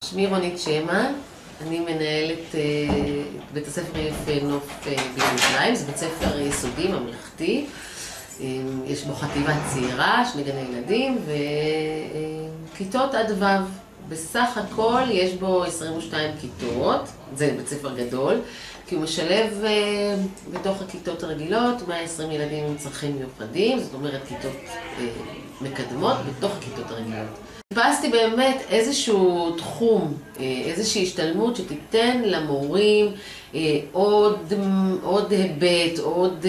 שמי רונית שמה, אני מנהלת בית הספר יפה נוף בירושלים. זה בית ספר יסודי ממלכתי, יש בו חטיבה צעירה, 2 גני ילדים וכיתות עד ו'. בסך הכל יש בו 22 כיתות, זה בית ספר גדול, כי הוא משלב בתוך הכיתות הרגילות 120 ילדים עם צרכים מיוחדים, זאת אומרת כיתות מקדמות בתוך הכיתות הרגילות. חיפשתי באמת איזשהו תחום, איזושהי השתלמות שתיתן למורים עוד היבט, עוד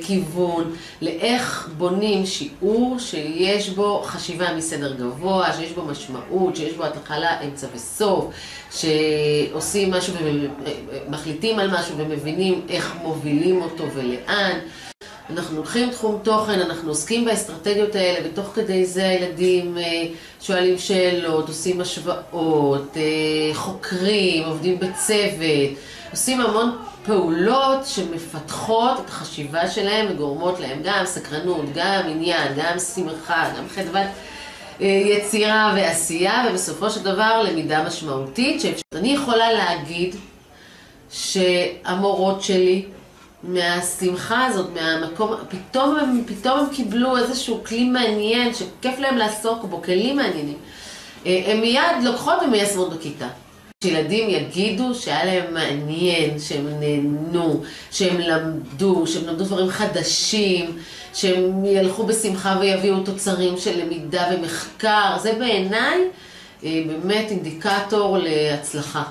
כיוון לאיך בונים שיעור שיש בו חשיבה מסדר גבוה, שיש בו משמעות, שיש בו התחלה, אמצע וסוף, שעושים משהו ומחליטים על משהו ומבינים איך מובילים אותו ולאן. אנחנו לוקחים תחום תוכן, אנחנו עוסקים באסטרטגיות האלה, ותוך כדי זה הילדים שואלים שאלות, עושים השוואות, חוקרים, עובדים בצוות, עושים המון פעולות שמפתחות את החשיבה שלהם וגורמות להם גם סקרנות, גם עניין, גם שמחה, גם חדוות יצירה ועשייה, ובסופו של דבר למידה משמעותית. אני יכולה להגיד שהמורות שלי, מהשמחה הזאת, מהמקום, פתאום הם קיבלו איזשהו כלי מעניין שכיף להם לעסוק בו, כלים מעניינים. הם מיד לוקחות ומיישמות בכיתה. שילדים יגידו שהיה להם מעניין, שהם נהנו, שהם למדו דברים חדשים, שהם ילכו בשמחה ויביאו תוצרים של למידה ומחקר. זה בעיניי באמת אינדיקטור להצלחה.